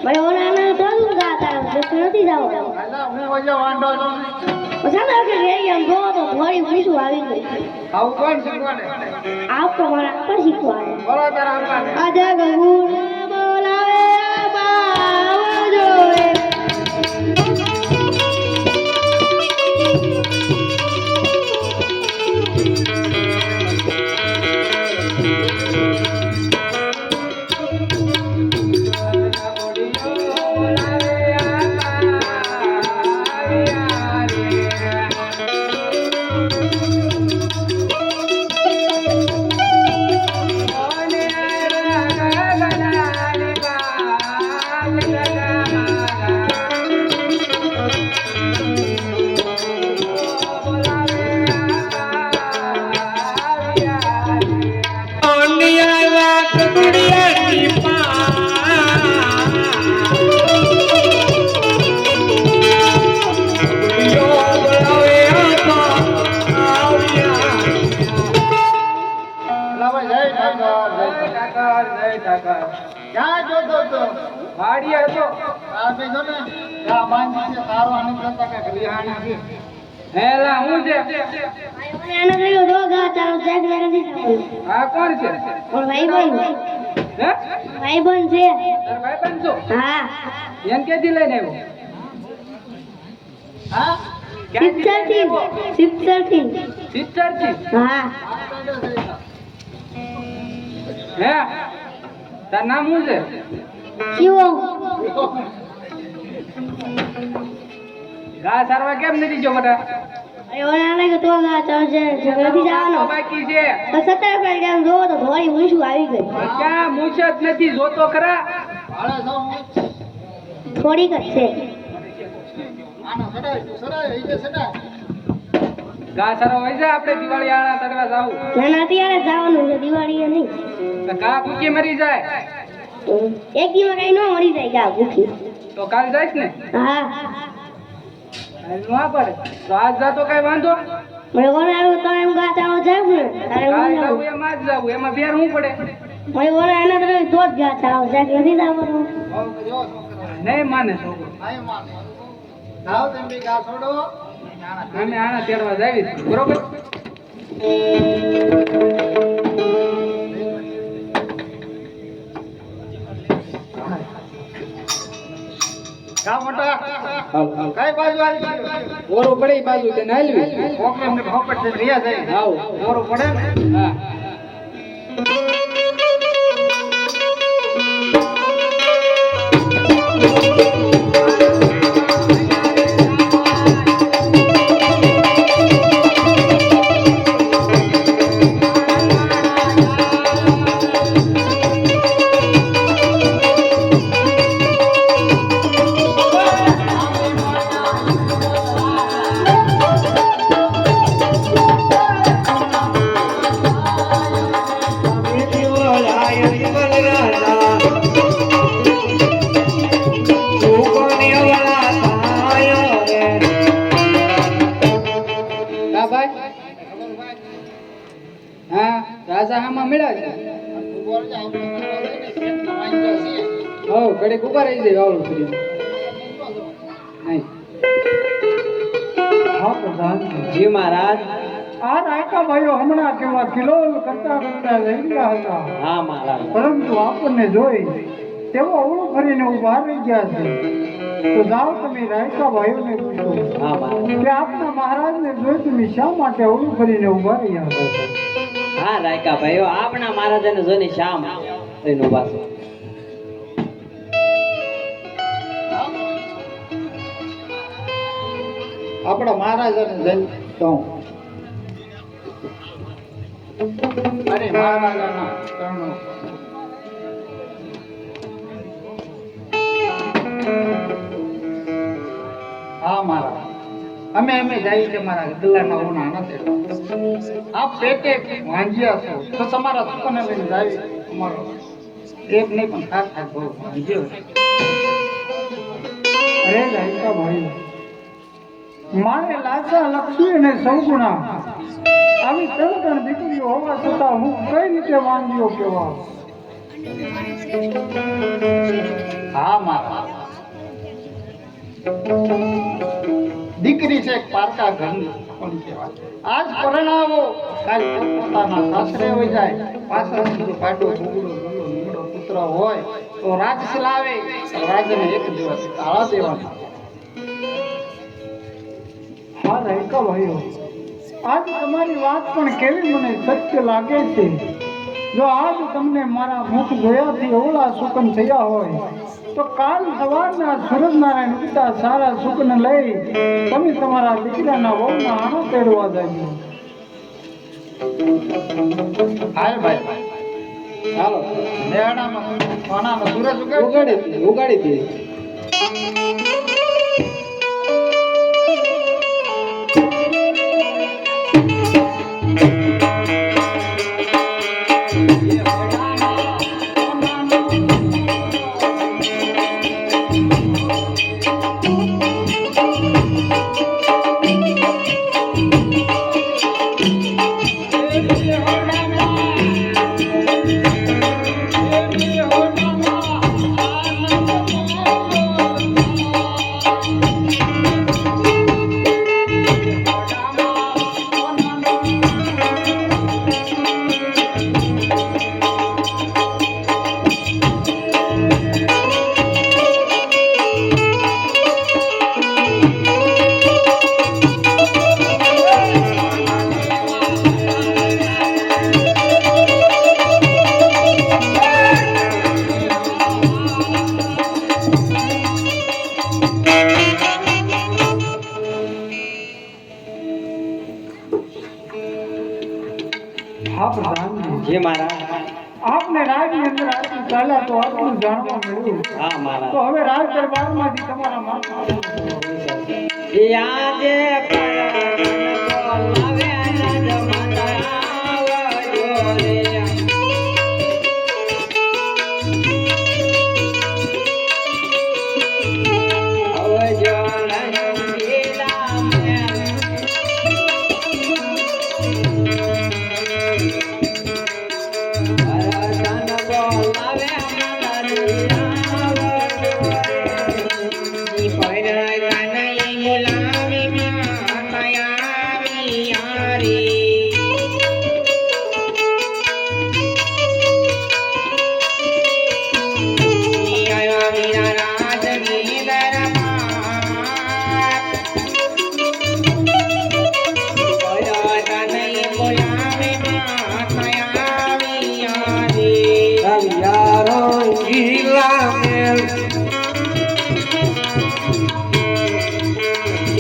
ભાઈ ઓલાને તો ગાતા નથી જાવ અલા હું વજો વાંડો છું પછાડા કે રે એમ જો તો થોડી પૂછું આવી ગઈ આવું કોણ શીખવાડે આપ તો મારા પર શીખવાડે બોલો તારા આપવાને આજા ગગુર બોલાવે બાવજો ક્યાં જોતો તો વાડી હતો આ બે જો ને આ બાંધી છે તારો આને કરતા કે રિહાણી છે હેલા હું છે એને કયો દો ગા ચાલો ચેક નથી આ કોણ છે ઓર ભાઈબંધ હે ભાઈબંધ છે તાર ભાઈબંધ છો હા એન કેથી લઈને આવ્યો હા સિત્તરથી હા હે તાર નામ શું છે શિવો ઘા સારવા કેમ નથી જો બેટા અરે ઓલા કે તો ગા ચાલો છે નથી જવાનો બાકી છે તો 17 પર જામ જો તો થોડી ઊંચું આવી ગઈ ક્યાં મૂછ જ નથી જોતો ખરા થોડીક જ છે ઘા સારો હોય છે આપણે દિવાળી આળા તરવા જાવું ના અત્યારે જવાનું છે દિવાળીએ નહીં તો ઘા ભૂખી મરી જાય એક દિવસ કઈ ન મરી જાય ગા ભૂખી તો કાલ જાય ને હા ના પડે તો આજ જાતો કઈ વાંધો મને ઓલા આવ્યો તો એમ ગા ચાલો જાય ને તારે કાલ હું જાવું એમાં જ જાવું એમાં ફેર શું પડે મને ઓલા એના તો તો જ ગા ચાલો જાય નથી જવાનું નહીં માને છોકરો અમે આના તેડવા જાવી બરોબર કા મોટા કઈ બાજુ આવી ઓરો પડે ઈ બાજુ તે નાલવી ઓકે અમને હોપટ થી રિયા જાય આવ ઓરો પડે ને હા રાજા હામાં મળ્યા છે હો ઘડીક ઉભા રહી જાય આવડું કરી નહીં હા પ્રધાનજી મહારાજ આ નાયકા ભાઈઓ હમણાં કેવા કિલોલ કરતા કરતા લઈ ગયા હતા હા મહારાજ પરંતુ આપણને જોઈ તેઓ અવળું ફરીને ઉભા રહી ગયા છે તો જાઓ તમે નાયકા ભાઈઓને પૂછો હા મહારાજ કે આપના મહારાજને જોઈ તમે શા માટે અવળું ફરીને ઉભા રહ્યા હતા હા રાયકા ભાઈઓ આપણા મહારાજાને જોઈને શામ થઈને ઉભા છે આપણા મહારાજાને જઈને કહું અરે મહારાજાના ચરણો હા મહારાજ અમે જાય છે મારા ગલ્લાના ઉના નથી આપ પેટે વાંજ્યા છો તો તમારા સુકને લઈને જાય અમારો એક નહીં પણ ખાસ ખાસ બહુ વાંજ્યો અરે લાયકા ભાઈ મારે લાચા લક્ષ્મી અને સૌગુણા આવી ત્રણ ત્રણ દીકરીઓ હોવા છતાં હું કઈ રીતે વાંજ્યો કેવા હા મારા દીકરી છે પારકા ઘરની કોણ કહેવાય. આજ પરણાવો કાલ પોતાના સાસરે હોય જાય પાછળ પાડો ભૂગડો ભૂગડો પુત્ર હોય તો રાજ ચલાવે રાજને એક દિવસ તાળા દેવાના. હા રહેકા ભાઈઓ આજ તમારી વાત પણ કેવી મને સત્ય લાગે છે. જો આજ તમને મારા મુખ જોયાથી એવડા સુકન થયા હોય તો કાલ સવારના સૂરજનારાયણ ઉગતા સારા સુકન લઈ તમે તમારા દીકરાના વહુના આણો તેડવા જાય. હાલ ભાઈ ચાલો નેહાણામાં સોનાનો સૂરજ ઉગાડી દે. જે મારા આપને રાજની અંદર આટલું ચાલ્યા તો આટલું જાણવા મળ્યું. હા મારા તો હવે રાજ દરબારમાંથી તમારા માથા આજે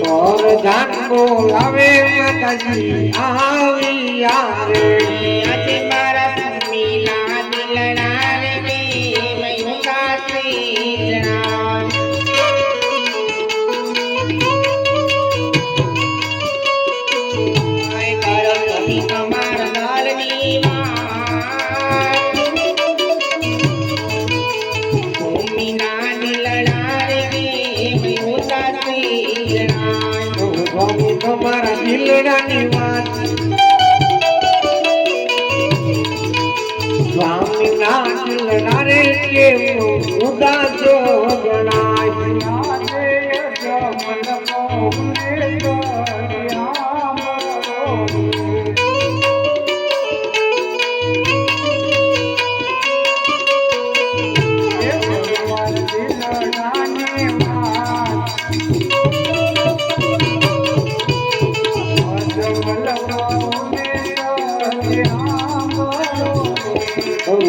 બોલાવે બોલાવે માતાજી આવી યારે આજે મારા મીલા દિલડા રે મૈનું કાસી જણા આય કરો કભી તમારા લાલની વાત મીના દિલડા રે મૈનું કાસી જણા તમારા દિલડાની વાત સ્વામીના દિલડા રે કેવું ઉદાસો ગણાય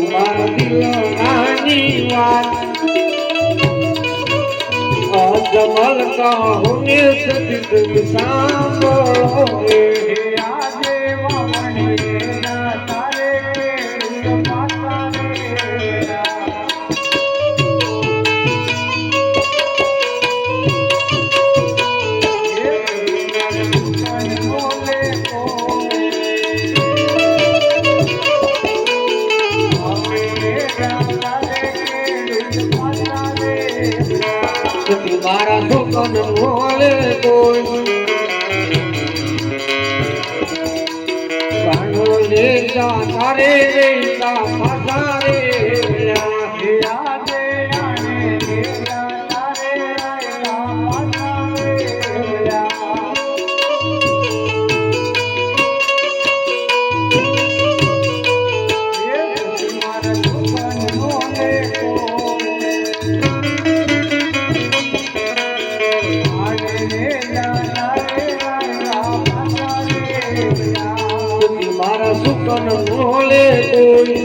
મારા દિલડાની વાત અજમલ કહુને સદિત સાંભળો આજે વાવણી તારે માતા મારા સુકન મોલે કોઈ લે જા તારે રે તા પાસા રે સુકન મોલે કોઈ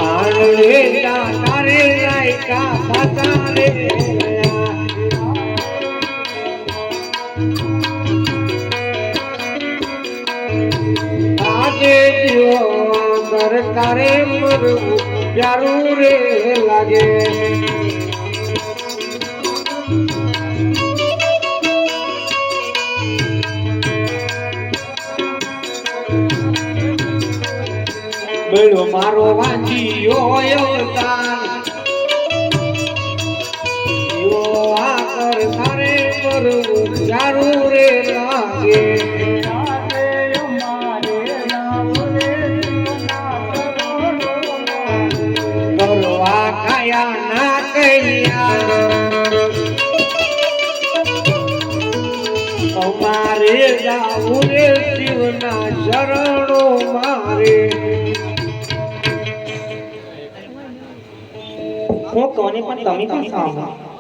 આણલે તારે રાયકા પાતા રે આજે જીવો અંદર તારે મરવું પ્યારું રે લાગે બેડો મારો વાંચીયો અવતાર એવો આ કર તારે મરવું પ્યારું રે લાગે કરવા કાયા ના કૈયા અમારે જાવું રે શિવના શરણો મારે હું કોને પણ તમે પણ સાંભળો